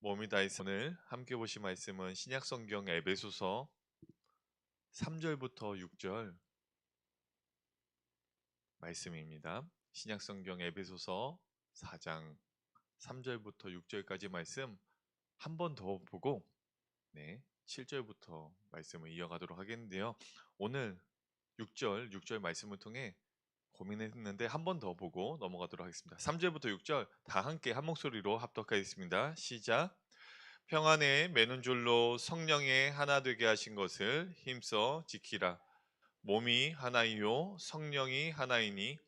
몸이 다해서 오늘 함께 보실 말씀은 신약성경 에베소서 3절부터 6절 말씀입니다. 신약성경 에베소서 4장 3절부터 6절까지 말씀 한 번 더 보고 7절부터 말씀을 이어가도록 하겠는데요. 오늘 6절 말씀을 통해 고민했는데 한 번 더 보고 넘어가도록 하겠습니다. 3절부터 6절 다 함께 한 목소리로 합독하겠습니다. 시작. 평안에 매는 줄로 성령의 하나 되게 하신 것을 힘써 지키라. 몸이 하나이요 성령이 하나이니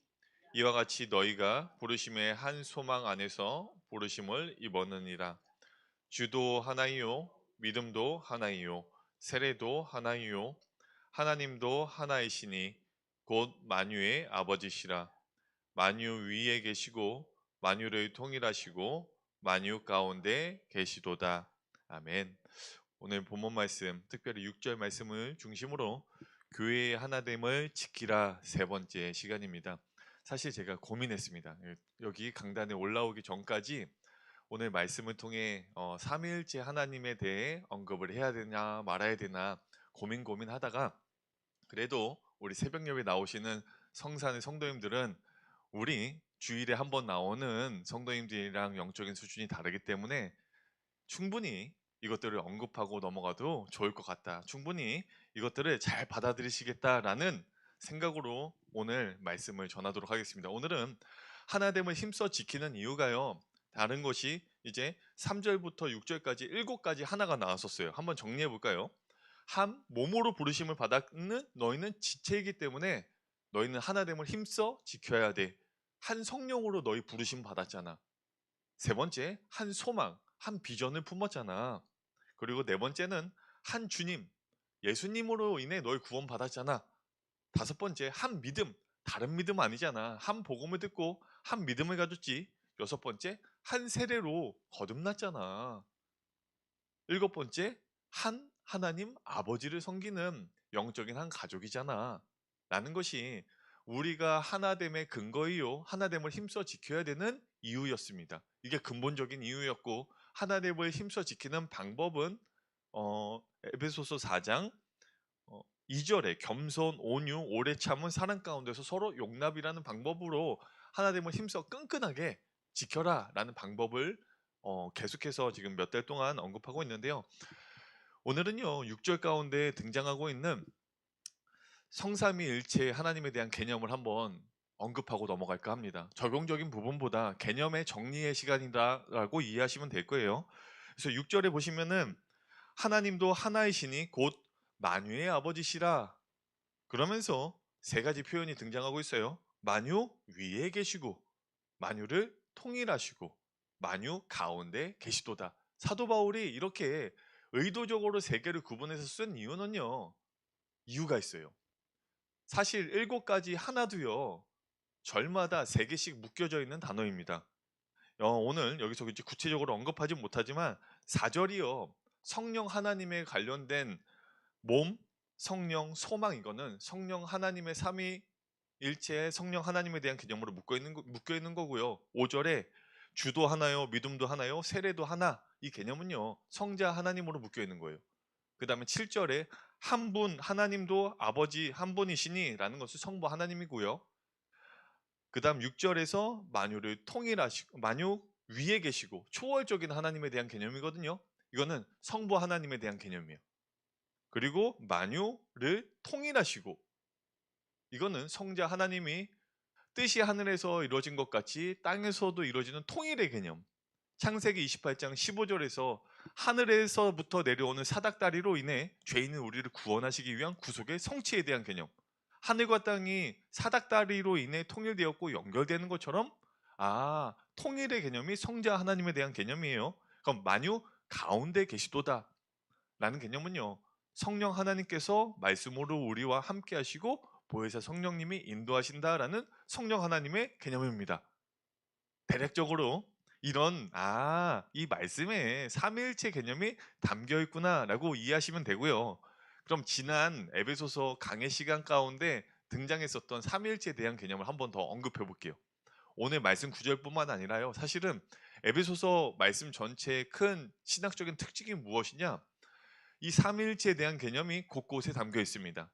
이와 같이 너희가 부르심의 한 소망 안에서 부르심을 입었느니라. 주도 하나이요 믿음도 하나이요 세례도 하나이요 하나님도 하나이시니 곧 만유의 아버지시라. 만유 위에 계시고 만유를 통일하시고 만유 가운데 계시도다. 아멘. 오늘 본문 말씀, 특별히 6절 말씀을 중심으로 교회의 하나됨을 지키라 세 번째 시간입니다. 사실 제가 고민했습니다. 여기 강단에 올라오기 전까지 오늘 말씀을 통해 삼위일체 하나님에 대해 언급을 해야 되나 말아야 되나 고민하다가 그래도 우리 새벽 예배 나오시는 성산의 성도님들은 우리 주일에 한 번 나오는 성도님들이랑 영적인 수준이 다르기 때문에 충분히 이것들을 언급하고 넘어가도 좋을 것 같다. 충분히 이것들을 잘 받아들이시겠다라는 생각으로 오늘 말씀을 전하도록 하겠습니다. 오늘은 하나됨을 힘써 지키는 이유가요. 다른 것이 이제 3절부터 6절까지 7가지 하나가 나왔었어요. 한번 정리해 볼까요? 한 몸으로 부르심을 받았는 너희는 지체이기 때문에 너희는 하나됨을 힘써 지켜야 돼. 한 성령으로 너희 부르심 받았잖아. 세 번째, 한 소망, 한 비전을 품었잖아. 그리고 네 번째는 한 주님, 예수님으로 인해 너희 구원 받았잖아. 다섯 번째, 한 믿음, 다른 믿음 아니잖아. 한 복음을 듣고 한 믿음을 가졌지. 여섯 번째, 한 세례로 거듭났잖아. 일곱 번째, 한 하나님 아버지를 섬기는 영적인 한 가족이잖아. 라는 것이 우리가 하나됨의 근거이요. 하나됨을 힘써 지켜야 되는 이유였습니다. 이게 근본적인 이유였고 하나됨을 힘써 지키는 방법은 에베소서 4장 2절에 겸손, 온유, 오래 참은 사랑 가운데서 서로 용납이라는 방법으로 하나됨을 힘써 끈끈하게 지켜라 라는 방법을 계속해서 지금 몇 달 동안 언급하고 있는데요. 오늘은요 6절 가운데 등장하고 있는 성삼위일체 하나님에 대한 개념을 한번 언급하고 넘어갈까 합니다. 적용적인 부분보다 개념의 정리의 시간이라고 이해하시면 될 거예요. 그래서 6절에 보시면은 하나님도 하나이시니 곧 만유의 아버지시라 그러면서 세 가지 표현이 등장하고 있어요. 만유 위에 계시고 만유를 통일하시고 만유 가운데 계시도다. 사도 바울이 이렇게 의도적으로 세 개를 구분해서 쓴 이유는요. 이유가 있어요. 사실 7가지 하나도요. 절마다 3개씩 묶여져 있는 단어입니다. 오늘 여기서 이제 구체적으로 언급하지 못하지만 4절이요. 성령 하나님에 관련된 몸, 성령, 소망 이거는 성령 하나님의 삼위일체의 성령 하나님에 대한 개념으로 묶여 있는 거고요. 5절에 주도 하나요, 믿음도 하나요, 세례도 하나 이 개념은요. 성자 하나님으로 묶여 있는 거예요. 그 다음에 7절에 한 분 하나님도 아버지 한 분이시니 라는 것은 성부 하나님이고요. 그 다음 6절에서 만유를 통일하시고 만유 위에 계시고 초월적인 하나님에 대한 개념이거든요. 이거는 성부 하나님에 대한 개념이에요. 그리고 만유를 통일하시고 이거는 성자 하나님이 뜻이 하늘에서 이루어진 것 같이 땅에서도 이루어지는 통일의 개념. 창세기 28장 15절에서 하늘에서부터 내려오는 사닥다리로 인해 죄인은 우리를 구원하시기 위한 구속의 성취에 대한 개념. 하늘과 땅이 사닥다리로 인해 통일되었고 연결되는 것처럼 통일의 개념이 성자 하나님에 대한 개념이에요. 그럼 만유 가운데 계시도다 라는 개념은요. 성령 하나님께서 말씀으로 우리와 함께 하시고 보혜사 성령님이 인도하신다라는 성령 하나님의 개념입니다. 대략적으로 이런 이 말씀에 삼위일체 개념이 담겨 있구나라고 이해하시면 되고요. 그럼 지난 에베소서 강의 시간 가운데 등장했었던 삼위일체에 대한 개념을 한번 더 언급해 볼게요. 오늘 말씀 구절뿐만 아니라요. 사실은 에베소서 말씀 전체의 큰 신학적인 특징이 무엇이냐? 이 삼위일체에 대한 개념이 곳곳에 담겨 있습니다.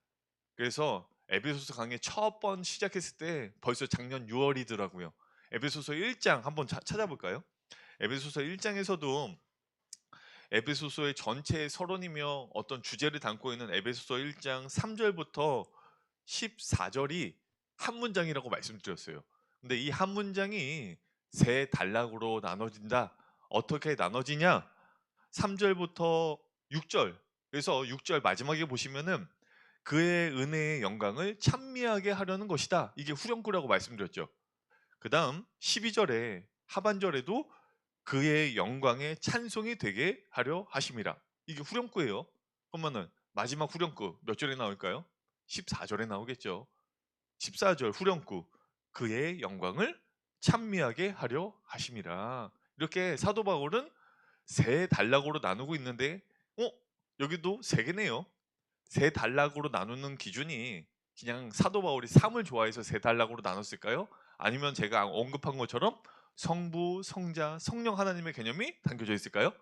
그래서 에베소서 강의 첫 번 시작했을 때 벌써 작년 6월이더라고요. 에베소서 1장 한번 찾아볼까요? 에베소서 1장에서도 에베소서의 전체의 서론이며 어떤 주제를 담고 있는 에베소서 1장 3절부터 14절이 한 문장이라고 말씀드렸어요. 근데 이 한 문장이 세 단락으로 나눠진다. 어떻게 나눠지냐? 3절부터 6절. 그래서 6절 마지막에 보시면은 그의 은혜의 영광을 찬미하게 하려는 것이다. 이게 후렴구라고 말씀드렸죠. 그 다음 12절에 하반절에도 그의 영광의 찬송이 되게 하려 하심이라. 이게 후렴구예요. 그러면은 마지막 후렴구 몇 절에 나올까요? 14절에 나오겠죠. 14절 후렴구 그의 영광을 찬미하게 하려 하심이라. 이렇게 사도 바울은 세 단락으로 나누고 있는데 여기도 세 개네요. 세 단락으로 나누는 기준이 그냥 사도 바울이 삶을 좋아해서 세 단락으로 나눴을까요? 아니면 제가 언급한 것처럼 성부, 성자, 성령 하나님의 개념이 담겨져 있을까요?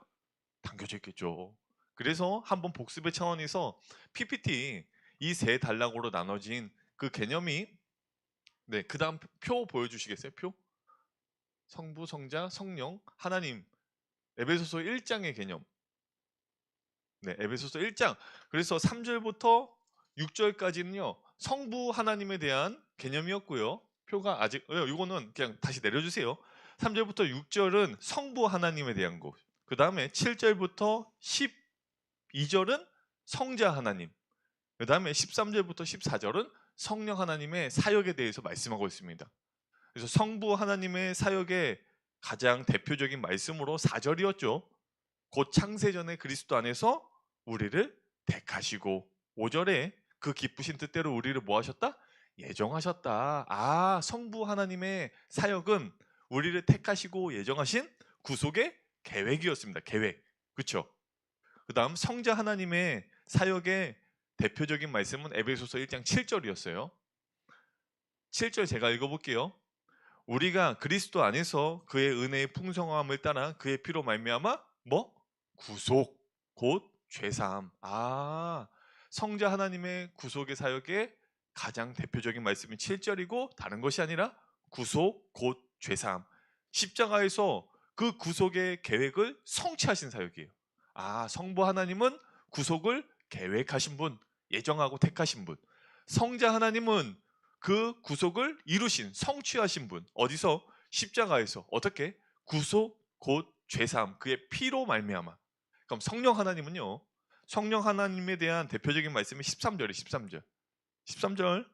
담겨져 있겠죠. 그래서 한번 복습의 차원에서 PPT 이 세 단락으로 나눠진 그 개념이 네, 그 다음 표 보여주시겠어요? 표? 성부, 성자, 성령, 하나님 에베소서 1장의 개념. 네, 에베소서 1장. 그래서 3절부터 6절까지는요. 성부 하나님에 대한 개념이었고요. 표가 아직 이거는 그냥 다시 내려주세요. 3절부터 6절은 성부 하나님에 대한 것. 그 다음에 7절부터 12절은 성자 하나님. 그 다음에 13절부터 14절은 성령 하나님의 사역에 대해서 말씀하고 있습니다. 그래서 성부 하나님의 사역의 가장 대표적인 말씀으로 4절이었죠. 곧 창세전에 그리스도 안에서 우리를 택하시고 5절에 그 기쁘신 뜻대로 우리를 뭐 하셨다? 예정하셨다. 아, 성부 하나님의 사역은 우리를 택하시고 예정하신 구속의 계획이었습니다. 계획. 그렇죠? 그 다음 성자 하나님의 사역의 대표적인 말씀은 에베소서 1장 7절이었어요. 7절 제가 읽어볼게요. 우리가 그리스도 안에서 그의 은혜의 풍성함을 따라 그의 피로 말미암아 뭐? 구속, 곧 죄사함. 아, 성자 하나님의 구속의 사역의 가장 대표적인 말씀이 7절이고 다른 것이 아니라 구속, 곧 죄사함. 십자가에서 그 구속의 계획을 성취하신 사역이에요. 아, 성부 하나님은 구속을 계획하신 분, 예정하고 택하신 분. 성자 하나님은 그 구속을 이루신, 성취하신 분. 어디서? 십자가에서. 어떻게? 구속, 곧 죄사함. 그의 피로 말미암아. 그럼 성령 하나님은요. 성령 하나님에 대한 대표적인 말씀이 13절이에요. 13절. 13절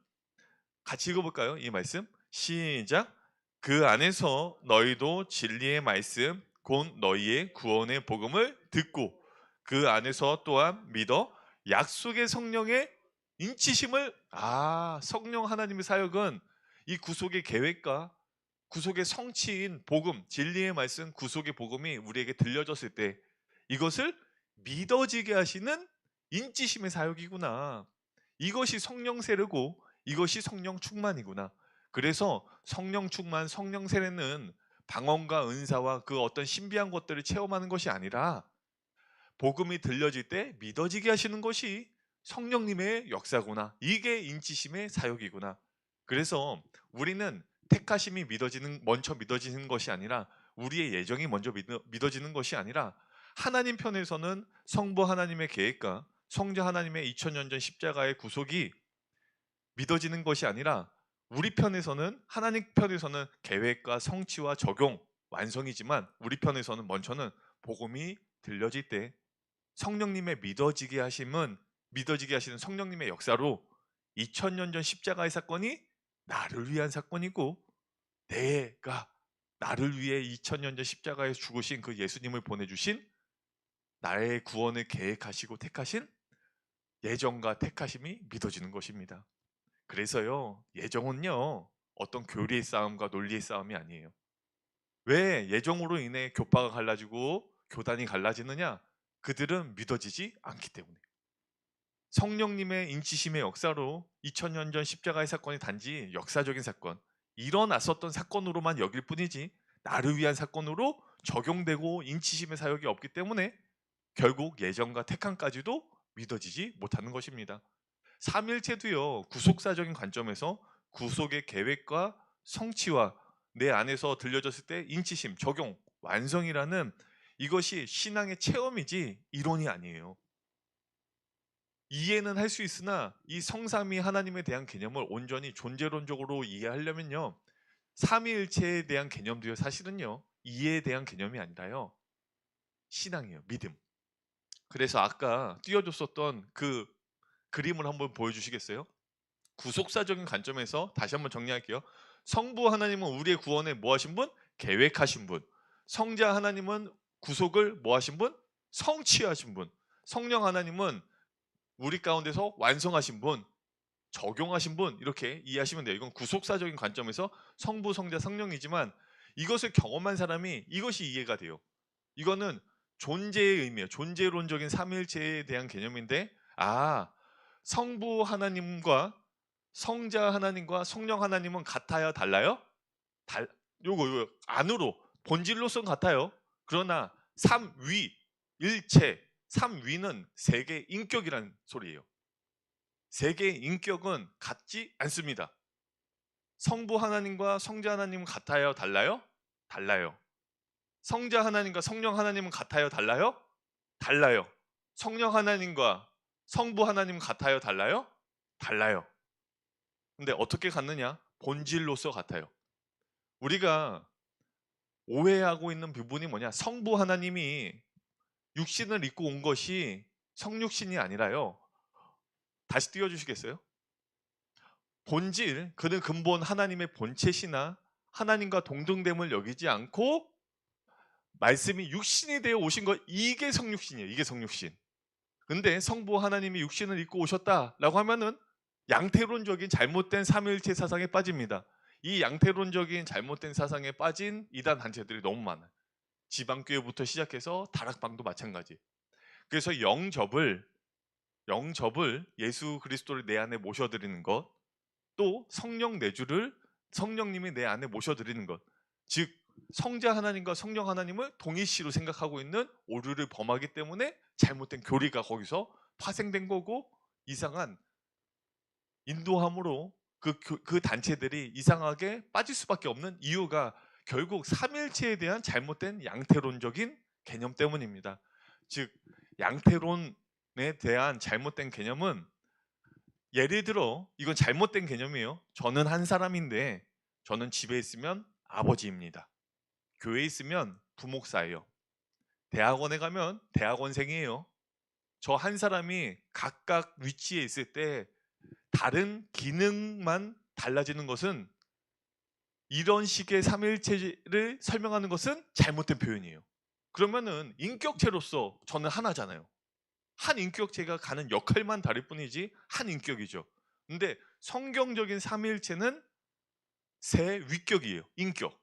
같이 읽어볼까요? 이 말씀. 시작. 그 안에서 너희도 진리의 말씀, 곧 너희의 구원의 복음을 듣고 그 안에서 또한 믿어 약속의 성령의 인치심을 성령 하나님의 사역은 이 구속의 계획과 구속의 성취인 복음, 진리의 말씀, 구속의 복음이 우리에게 들려졌을 때 이것을 믿어지게 하시는 인치심의 사역이구나. 이것이 성령 세례고 이것이 성령 충만이구나. 그래서 성령 충만, 성령 세례는 방언과 은사와 그 어떤 신비한 것들을 체험하는 것이 아니라 복음이 들려질 때 믿어지게 하시는 것이 성령님의 역사구나. 이게 인치심의 사역이구나. 그래서 우리는 택하심이 먼저 믿어지는 것이 아니라 우리의 예정이 먼저 믿어지는 것이 아니라 하나님 편에서는 성부 하나님의 계획과 성자 하나님의 2000년 전 십자가의 구속이 믿어지는 것이 아니라 우리 편에서는 하나님 편에서는 계획과 성취와 적용, 완성이지만 우리 편에서는 먼저는 복음이 들려질 때 성령님의 믿어지게 하시는 성령님의 역사로 2000년 전 십자가의 사건이 나를 위한 사건이고 내가 나를 위해 2000년 전 십자가에 죽으신 그 예수님을 보내주신 나의 구원을 계획하시고 택하신 예정과 택하심이 믿어지는 것입니다. 그래서요, 예정은요, 어떤 교리의 싸움과 논리의 싸움이 아니에요. 왜 예정으로 인해 교파가 갈라지고 교단이 갈라지느냐? 그들은 믿어지지 않기 때문에. 성령님의 인치심의 역사로 2000년 전 십자가의 사건이 단지 역사적인 사건, 일어났었던 사건으로만 여길 뿐이지 나를 위한 사건으로 적용되고 인치심의 사역이 없기 때문에 결국 예정과 택함까지도 믿어지지 못하는 것입니다. 삼일체도요, 구속사적인 관점에서 구속의 계획과 성취와 내 안에서 들려졌을 때 인치심, 적용, 완성이라는 이것이 신앙의 체험이지 이론이 아니에요. 이해는 할 수 있으나 이 성삼위 하나님에 대한 개념을 온전히 존재론적으로 이해하려면요, 삼위일체에 대한 개념도요, 사실은요, 이해에 대한 개념이 아니라요, 신앙이에요. 믿음. 그래서 아까 띄워줬었던 그 그림을 한번 보여주시겠어요? 구속사적인 관점에서 다시 한번 정리할게요. 성부 하나님은 우리의 구원에 뭐 하신 분? 계획하신 분. 성자 하나님은 구속을 뭐 하신 분? 성취하신 분. 성령 하나님은 우리 가운데서 완성하신 분, 적용하신 분, 이렇게 이해하시면 돼요. 이건 구속사적인 관점에서 성부, 성자, 성령이지만 이것을 경험한 사람이 이것이 이해가 돼요. 이거는 존재의 의미예요. 존재론적인 삼위일체에 대한 개념인데, 성부 하나님과 성자 하나님과 성령 하나님은 같아요, 달라요? 요거 안으로 본질로서는 같아요. 그러나 삼위 일체, 삼위는 세 개의 인격이라는 소리예요. 세 개의 인격은 같지 않습니다. 성부 하나님과 성자 하나님은 같아요, 달라요? 달라요. 성자 하나님과 성령 하나님은 같아요, 달라요? 달라요. 성령 하나님과 성부 하나님은 같아요, 달라요? 달라요. 근데 어떻게 같느냐? 본질로서 같아요. 우리가 오해하고 있는 부분이 뭐냐? 성부 하나님이 육신을 입고 온 것이 성육신이 아니라요. 다시 띄워주시겠어요? 본질, 그는 근본 하나님의 본체시나 하나님과 동등됨을 여기지 않고 말씀이 육신이 되어 오신 것, 이게 성육신이에요. 이게 성육신. 근데 성부 하나님이 육신을 입고 오셨다라고 하면은 양태론적인 잘못된 삼위일체 사상에 빠집니다. 이 양태론적인 잘못된 사상에 빠진 이단 단체들이 너무 많아요. 지방교회부터 시작해서 다락방도 마찬가지. 그래서 영접을 예수 그리스도를 내 안에 모셔드리는 것, 또 성령 내주를 성령님이 내 안에 모셔드리는 것, 즉 성자 하나님과 성령 하나님을 동일시로 생각하고 있는 오류를 범하기 때문에 잘못된 교리가 거기서 파생된 거고, 이상한 인도함으로 그 단체들이 이상하게 빠질 수밖에 없는 이유가 결국 삼일체에 대한 잘못된 양태론적인 개념 때문입니다. 즉 양태론에 대한 잘못된 개념은, 예를 들어 이건 잘못된 개념이에요. 저는 한 사람인데 저는 집에 있으면 아버지입니다. 교회에 있으면 부목사예요. 대학원에 가면 대학원생이에요. 저 한 사람이 각각 위치에 있을 때 다른 기능만 달라지는 것은, 이런 식의 삼일체를 설명하는 것은 잘못된 표현이에요. 그러면은 인격체로서 저는 하나잖아요. 한 인격체가 가는 역할만 다를 뿐이지 한 인격이죠. 근데 성경적인 삼일체는 세 위격이에요. 인격.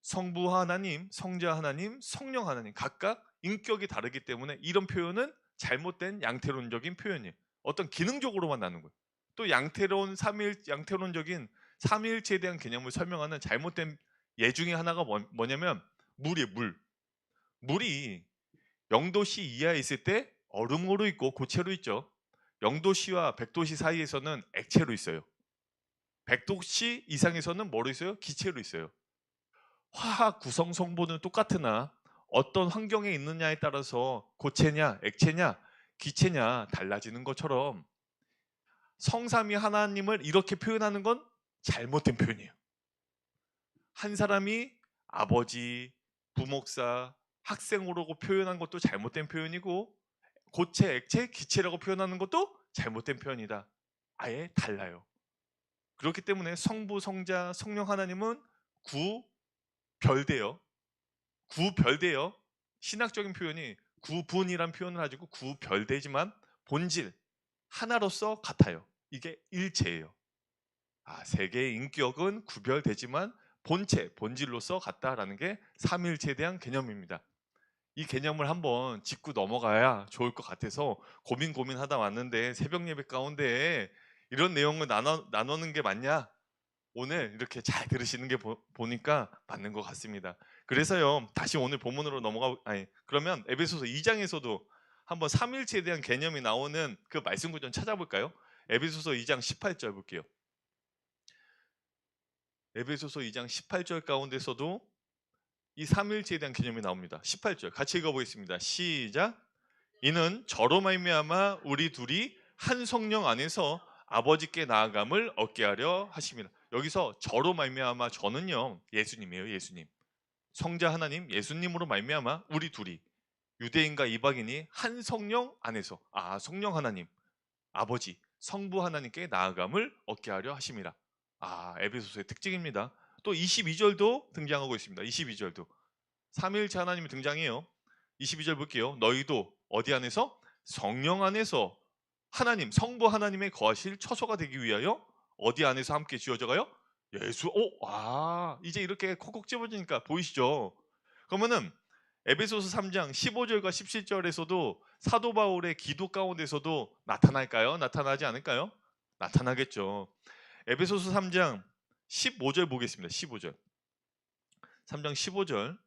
성부 하나님, 성자 하나님, 성령 하나님, 각각 인격이 다르기 때문에 이런 표현은 잘못된 양태론적인 표현이에요. 어떤 기능적으로만 나는 거예요. 또 양태론적인 삼위일체에 대한 개념을 설명하는 잘못된 예 중에 하나가 뭐냐면 물이에요. 물이 0도씨 이하에 있을 때 얼음으로 있고 고체로 있죠. 0도씨와 100도씨 사이에서는 액체로 있어요. 100도씨 이상에서는 뭐로 있어요? 기체로 있어요. 화학 구성 성분은 똑같으나 어떤 환경에 있느냐에 따라서 고체냐, 액체냐, 기체냐 달라지는 것처럼 성삼위 하나님을 이렇게 표현하는 건 잘못된 표현이에요. 한 사람이 아버지, 부목사, 학생으로 표현한 것도 잘못된 표현이고, 고체, 액체, 기체라고 표현하는 것도 잘못된 표현이다. 아예 달라요. 그렇기 때문에 성부, 성자, 성령 하나님은 구별되어 신학적인 표현이 구분이란 표현을 가지고 구별되지만 본질 하나로서 같아요. 이게 일체예요. 세 개의 인격은 구별되지만 본질로서 같다라는 게 삼일체에 대한 개념입니다. 이 개념을 한번 짚고 넘어가야 좋을 것 같아서 고민하다 왔는데, 새벽 예배 가운데 이런 내용을 나누는 게 맞냐? 오늘 이렇게 잘 들으시는 게 보니까 맞는 것 같습니다. 그래서요. 다시 오늘 본문으로 그러면 에베소서 2장에서도 한번 삼일체에 대한 개념이 나오는 그 말씀 구절 찾아볼까요? 에베소서 2장 18절 볼게요. 에베소서 2장 18절 가운데서도 이 삼일체에 대한 개념이 나옵니다. 18절 같이 읽어보겠습니다. 시작. 이는 저로 말미암아 우리 둘이 한 성령 안에서 아버지께 나아감을 얻게 하려 하심이라. 여기서 저로 말미암아, 저는요 예수님이에요. 예수님, 성자 하나님 예수님으로 말미암아 우리 둘이, 유대인과 이방인이 한 성령 안에서, 성령 하나님 아버지 성부 하나님께 나아감을 얻게 하려 하심이라. 에베소서의 특징입니다. 또 22절도 등장하고 있습니다. 22절도 삼위일체 하나님이 등장해요. 22절 볼게요. 너희도 어디 안에서? 성령 안에서 하나님, 성부 하나님의 거하실 처소가 되기 위하여 어디 안에서 함께 지어져 가요? 예수. 이제 이렇게 콕콕 집어지니까 보이시죠? 그러면은 에베소서 3장 15절과 17절에서도 사도 바울의 기도 가운데서도 나타날까요? 나타나지 않을까요? 나타나겠죠. 에베소서 3장 15절 보겠습니다. 15절. 3장 15절.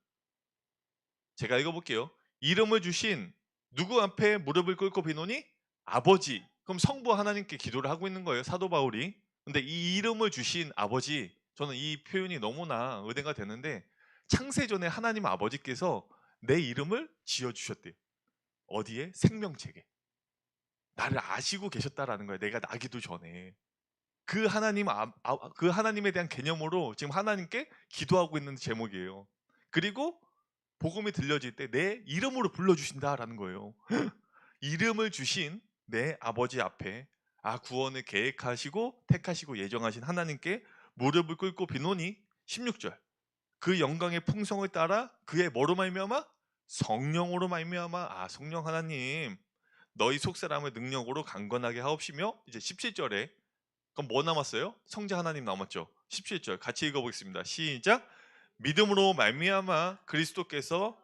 제가 읽어볼게요. 이름을 주신 누구 앞에 무릎을 꿇고 비노니? 아버지. 그럼 성부 하나님께 기도를 하고 있는 거예요. 사도 바울이. 근데 이 이름을 주신 아버지, 저는 이 표현이 너무나 은혜가 되는데, 창세전에 하나님 아버지께서 내 이름을 지어주셨대요. 어디에? 생명책에. 나를 아시고 계셨다라는 거예요. 내가 나기도 전에. 그 하나님, 그 하나님에 대한 개념으로 지금 하나님께 기도하고 있는 제목이에요. 그리고 복음이 들려질 때 내 이름으로 불러주신다라는 거예요. 이름을 주신 내 아버지 앞에 구원을 계획하시고 택하시고 예정하신 하나님께 무릎을 꿇고 비노니 16절. 그 영광의 풍성을 따라 그의 뭐로 말미암아? 성령으로 말미암아. 성령 하나님 너희 속사람을 능력으로 강건하게 하옵시며. 이제 17절에 그럼 뭐 남았어요? 성자 하나님 남았죠. 17절 같이 읽어보겠습니다. 시작. 믿음으로 말미암아 그리스도께서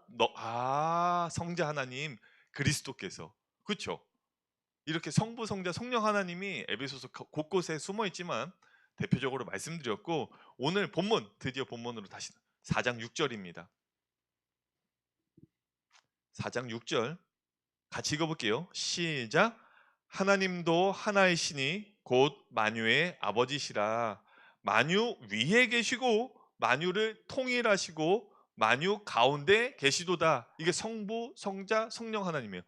성자 하나님 그리스도께서, 그렇죠? 이렇게 성부, 성자, 성령 하나님이 에베소서 곳곳에 숨어 있지만 대표적으로 말씀드렸고, 오늘 본문 드디어 본문으로 다시 4장 6절입니다. 4장 6절 같이 읽어볼게요. 시작. 하나님도 하나이시니 곧 만유의 아버지시라. 만유 위에 계시고 만유를 통일하시고 만유 가운데 계시도다. 이게 성부, 성자, 성령 하나님이에요.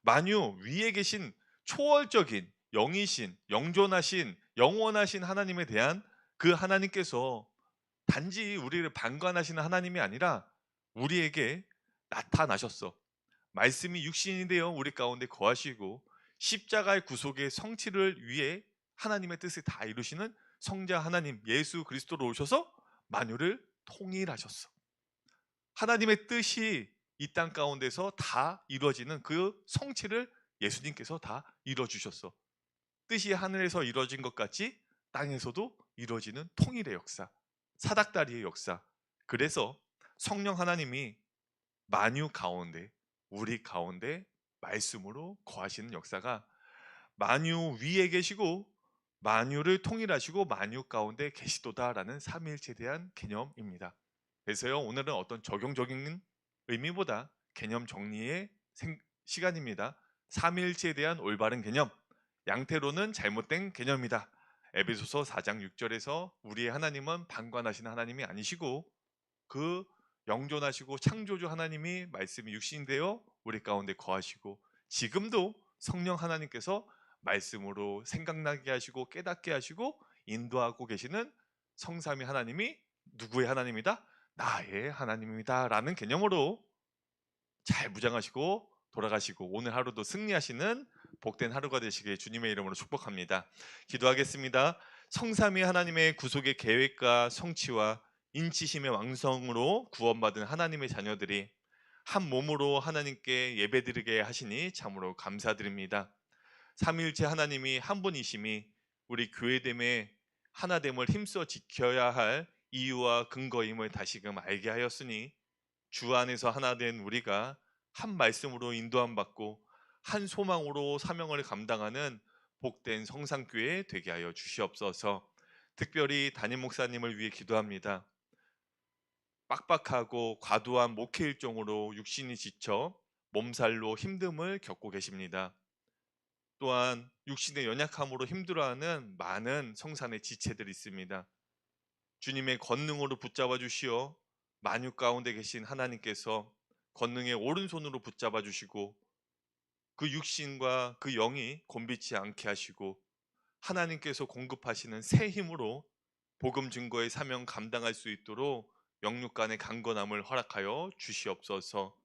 만유 위에 계신 초월적인 영이신, 영존하신, 영원하신 하나님에 대한 그 하나님께서 단지 우리를 방관하시는 하나님이 아니라 우리에게 나타나셨어. 말씀이 육신이 되어 우리 가운데 거하시고 십자가의 구속의 성취를 위해 하나님의 뜻을 다 이루시는 성자 하나님 예수 그리스도로 오셔서 만유를 통일하셨어. 하나님의 뜻이 이 땅 가운데서 다 이루어지는 그 성취를 예수님께서 다 이루어주셨어. 뜻이 하늘에서 이루어진 것 같이 땅에서도 이루어지는 통일의 역사, 사닥다리의 역사. 그래서 성령 하나님이 만유 가운데, 우리 가운데 말씀으로 거하시는 역사가 만유 위에 계시고 만유를 통일하시고 만유 가운데 계시도다라는 삼위일체에 대한 개념입니다. 그래서요, 오늘은 어떤 적용적인 의미보다 개념 정리의 시간입니다. 삼위일체에 대한 올바른 개념, 양태로는 잘못된 개념이다. 에베소서 4장 6절에서 우리의 하나님은 방관하시는 하나님이 아니시고 그 영존하시고 창조주 하나님이 말씀이 육신이 되어 우리 가운데 거하시고, 지금도 성령 하나님께서 말씀으로 생각나게 하시고 깨닫게 하시고 인도하고 계시는 성삼위 하나님이 누구의 하나님이다? 나의 하나님입니다 라는 개념으로 잘 무장하시고 돌아가시고 오늘 하루도 승리하시는 복된 하루가 되시길 주님의 이름으로 축복합니다. 기도하겠습니다. 성삼위 하나님의 구속의 계획과 성취와 인치심의 왕성으로 구원받은 하나님의 자녀들이 한 몸으로 하나님께 예배드리게 하시니 참으로 감사드립니다. 삼위일체 하나님이 한 분이심이 우리 교회됨의 하나됨을 힘써 지켜야 할 이유와 근거임을 다시금 알게 하였으니 주 안에서 하나 된 우리가 한 말씀으로 인도함 받고 한 소망으로 사명을 감당하는 복된 성산교회 되게 하여 주시옵소서. 특별히 담임 목사님을 위해 기도합니다. 빡빡하고 과도한 목회 일정으로 육신이 지쳐 몸살로 힘듦을 겪고 계십니다. 또한 육신의 연약함으로 힘들어하는 많은 성산의 지체들이 있습니다. 주님의 권능으로 붙잡아 주시어 만유 가운데 계신 하나님께서 권능의 오른손으로 붙잡아 주시고 그 육신과 그 영이 곤비치 않게 하시고 하나님께서 공급하시는 새 힘으로 복음 증거의 사명 감당할 수 있도록 영육 간의 강건함을 허락하여 주시옵소서.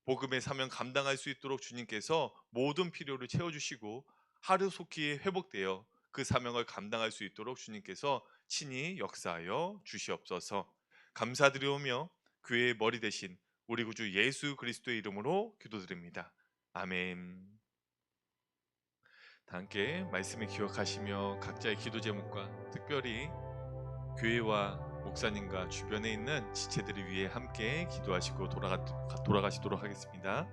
복음의 사명 감당할 수 있도록 주님께서 모든 필요를 채워주시고 하루속히 회복되어 그 사명을 감당할 수 있도록 주님께서 친히 역사하여 주시옵소서. 감사드리오며 교회의 머리 대신 우리 구주 예수 그리스도의 이름으로 기도드립니다. 아멘. 다 함께 말씀을 기억하시며 각자의 기도 제목과 특별히 교회와 목사님과 주변에 있는 지체들을 위해 함께 기도하시고 돌아가시도록 하겠습니다.